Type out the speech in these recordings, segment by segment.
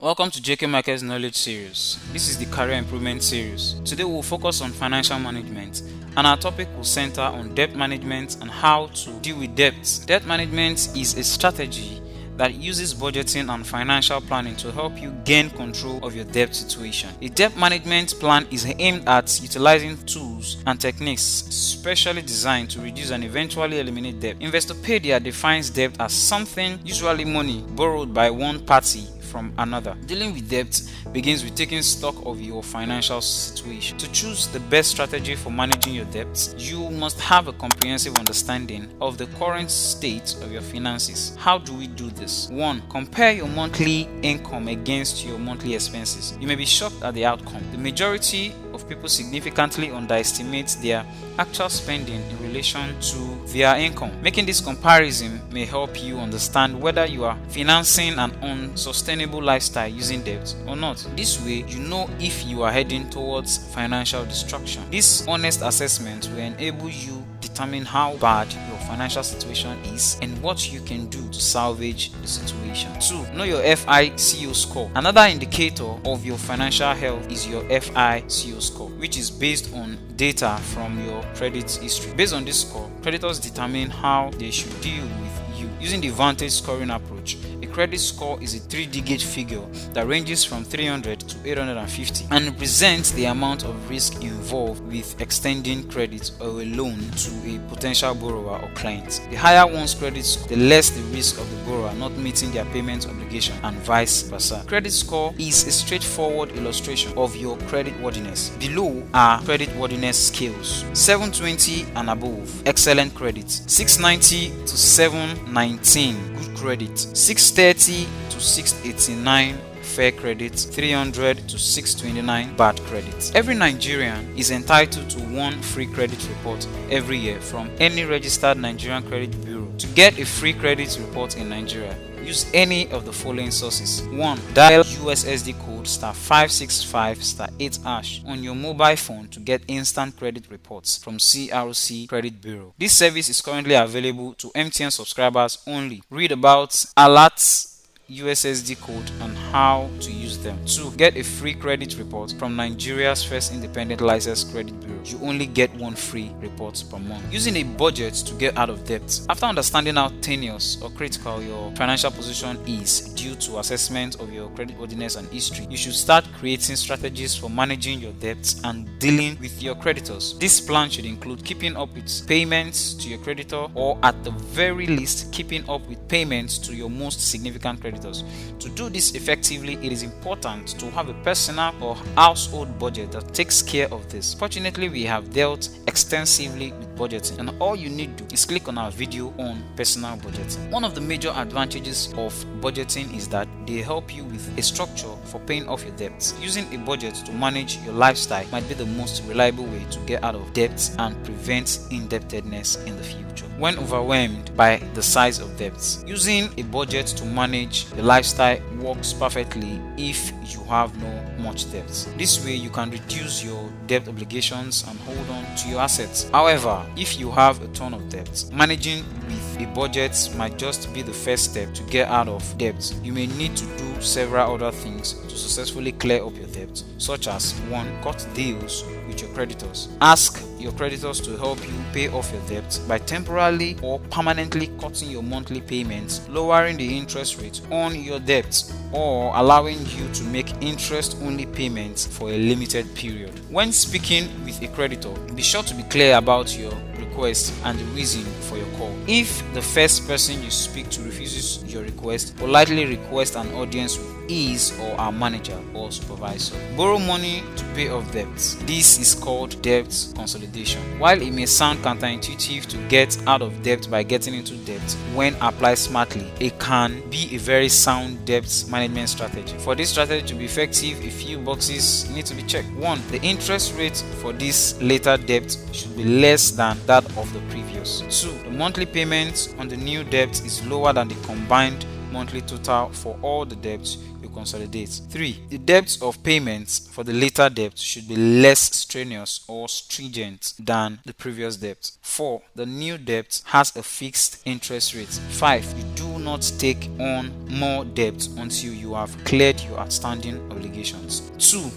Welcome to JK Markets Knowledge Series. This is the Career Improvement Series. Today we'll focus on financial management, and our topic will center on debt management and how to deal with debts. Debt management is a strategy that uses budgeting and financial planning to help you gain control of your debt situation. A debt management plan is aimed at utilizing tools and techniques specially designed to reduce and eventually eliminate debt. Investopedia defines debt as something, usually money, borrowed by one party from another. Dealing with debt begins with taking stock of your financial situation. To choose the best strategy for managing your debts, you must have a comprehensive understanding of the current state of your finances. How do we do this? 1. Compare your monthly income against your monthly expenses. You may be shocked at the outcome. The majority of people significantly underestimate their actual spending in relation to their income. Making this comparison may help you understand whether you are financing an unsustainable lifestyle using debt or not. This way, you know if you are heading towards financial destruction. This honest assessment will enable you determine how bad your financial situation is and what you can do to salvage the situation. 2. Know your FICO score. Another indicator of your financial health is your FICO score, which is based on data from your credit history. Based on this score, creditors determine how they should deal with you. Using the Vantage scoring approach, a credit score is a 3-digit figure that ranges from 300 to 850 and represents the amount of risk involved with extending credit or a loan to a potential borrower or client. The higher one's credit score, the less the risk of the borrower not meeting their payment obligation, and vice versa. Credit score is a straightforward illustration of your credit worthiness. Below are credit worthiness scales: 720 and above, excellent credit; 690 to 719, good credit; 630 to 689, fair credit; 300 to 629, bad credit. Every Nigerian is entitled to one free credit report every year from any registered Nigerian credit bureau. To get a free credit report in Nigeria, use any of the following sources. 1. Dial USSD code *565*8# on your mobile phone to get instant credit reports from CRC Credit Bureau. This service is currently available to MTN subscribers only. Read about alerts, USSD code, and how to use them. 2. Get a free credit report from Nigeria's first independent licensed credit bureau. You only get one free report per month. Using a budget to get out of debt. After understanding how tenuous or critical your financial position is due to assessment of your credit worthiness and history, you should start creating strategies for managing your debts and dealing with your creditors. This plan should include keeping up with payments to your creditor, or at the very least keeping up with payments to your most significant creditors. To do this effectively, it is important to have a personal or household budget that takes care of this. Fortunately, we have dealt extensively with budgeting, and all you need to do is click on our video on personal budgeting. One of the major advantages of budgeting is that they help you with a structure for paying off your debts. Using a budget to manage your lifestyle might be the most reliable way to get out of debts and prevent indebtedness in the future. When overwhelmed by the size of debts, using a budget to manage your lifestyle works perfectly if you have no much debts. This way you can reduce your debt obligations and hold on to your assets. However, if you have a ton of debt, managing with a budget might just be the first step to get out of debt. You may need to do several other things to successfully clear up your debt, such as 1. Cut deals with your creditors. Ask your creditors to help you pay off your debt by temporarily or permanently cutting your monthly payments, lowering the interest rate on your debt, or allowing you to make interest-only payments for a limited period. When speaking with a creditor, be sure to be clear about your request and the reason for your call. If the first person you speak to refuses your request, politely request an audience with his or our manager or supervisor. Borrow money to pay off debts. This is called debt consolidation. While it may sound counterintuitive to get out of debt by getting into debt, when applied smartly, it can be a very sound debt management strategy. For this strategy to be effective, a few boxes need to be checked. 1. The interest rate for this later debt should be less than that of the previous. 2. The monthly payment on the new debt is lower than the combined monthly total for all the debts you consolidate. 3. The depth of payments for the later debt should be less strenuous or stringent than the previous debt. 4. The new debt has a fixed interest rate. 5. You do not take on more debt until you have cleared your outstanding obligations. 2.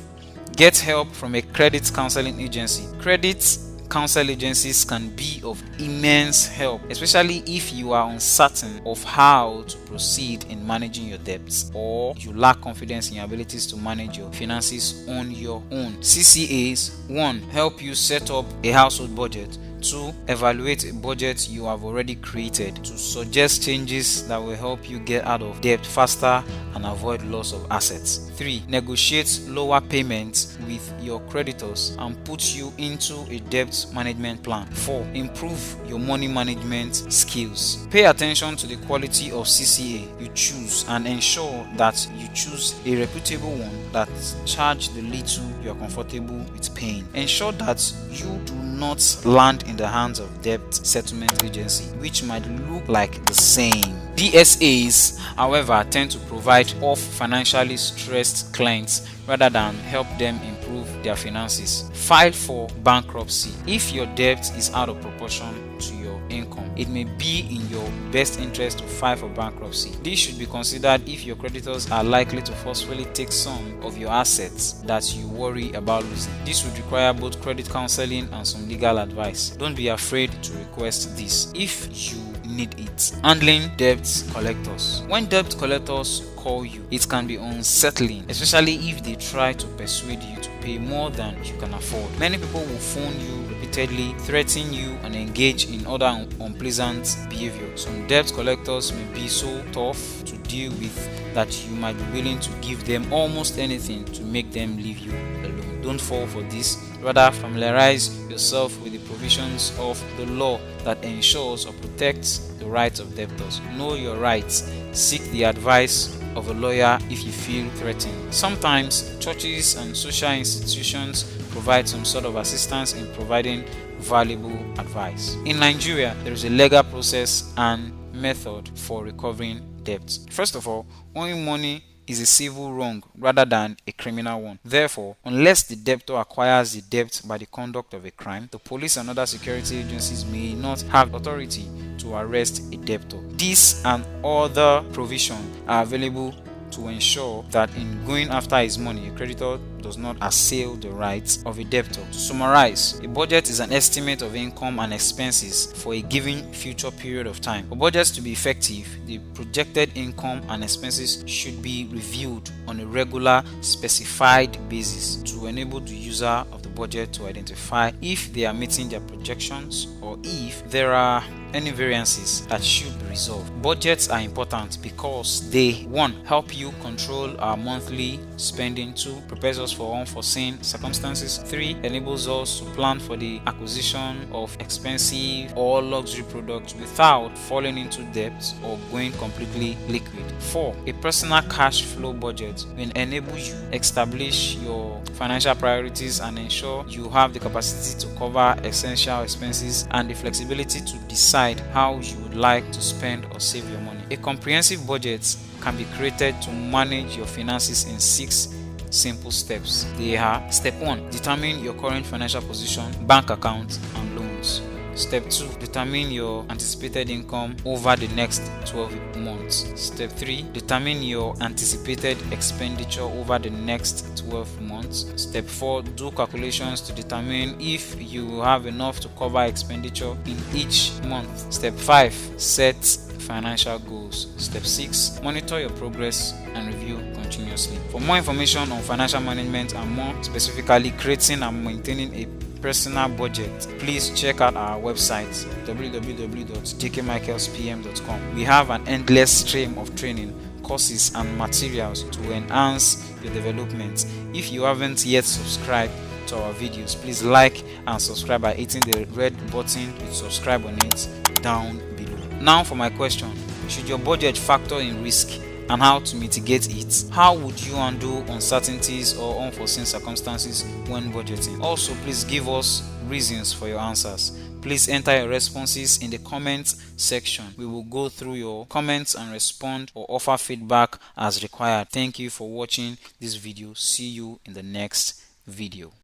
Get help from a credit counseling agency. Credit counsel agencies can be of immense help, especially if you are uncertain of how to proceed in managing your debts, or you lack confidence in your abilities to manage your finances on your own. CCAs: 1. Help you set up a household budget. 2. Evaluate a budget you have already created to suggest changes that will help you get out of debt faster and avoid loss of assets. 3. Negotiate lower payments with your creditors and put you into a debt management plan. 4. Improve your money management skills. Pay attention to the quality of CCA you choose and ensure that you choose a reputable one that charges the little you are comfortable with paying. Ensure that you do not land in the hands of debt settlement agency, which might look like the same. DSAs, however, tend to provide off financially stressed clients rather than help them improve their finances. File for bankruptcy. If your debt is out of proportion to your income, it may be in your best interest to file for bankruptcy. This should be considered if your creditors are likely to forcefully take some of your assets that you worry about losing. This would require both credit counseling and some legal advice. Don't be afraid to request this if you need it. Handling debt collectors. When debt collectors call you, it can be unsettling, especially if they try to persuade you to pay more than you can afford. Many people will phone you repeatedly, threaten you, and engage in other unpleasant behavior. Some debt collectors may be so tough to deal with that you might be willing to give them almost anything to make them leave you alone. Don't fall for this. Rather, familiarize yourself with the provisions of the law that ensures or protects the rights of debtors. Know your rights. Seek the advice of a lawyer if you feel threatened. Sometimes churches and social institutions provide some sort of assistance in providing valuable advice. In Nigeria, there is a legal process and method for recovering debts. First of all, owing money is a civil wrong rather than a criminal one. Therefore, unless the debtor acquires the debt by the conduct of a crime, the police and other security agencies may not have authority to arrest a debtor. This and other provisions are available to ensure that in going after his money, a creditor does not assail the rights of a debtor. To summarize, a budget is an estimate of income and expenses for a given future period of time. For budgets to be effective, the projected income and expenses should be reviewed on a regular, specified basis to enable the user of the budget to identify if they are meeting their projections or if there are any variances that should be resolved. Budgets are important because they: 1. Help you control our monthly spending. 2. Prepares us for unforeseen circumstances. 3. Enables us to plan for the acquisition of expensive or luxury products without falling into debt or going completely liquid. 4. A personal cash flow budget will enable you establish your financial priorities and ensure you have the capacity to cover essential expenses and the flexibility to decide how you would like to spend or save your money. A comprehensive budget can be created to manage your finances in 6 simple steps. They are: Step 1. Determine your current financial position, bank account, and loans. Step 2. Determine your anticipated income over the next 12 months. Step 3. Determine your anticipated expenditure over the next 12 months. Step 4. Do calculations to determine if you have enough to cover expenditure in each month. Step 5. Set financial goals. Step 6. Monitor your progress and review continuously. For more information on financial management and more specifically creating and maintaining a personal budget, please check out our website www.jkmichaelspm.com. We have an endless stream of training, courses and materials to enhance your development. If you haven't yet subscribed to our videos, please like and subscribe by hitting the red button with subscribe on it down below. Now for my question: should your budget factor in risk and how to mitigate it? How would you handle uncertainties or unforeseen circumstances when budgeting? Also, please give us reasons for your answers. Please enter your responses in the comments section. We will go through your comments and respond or offer feedback as required. Thank you for watching this video. See you in the next video.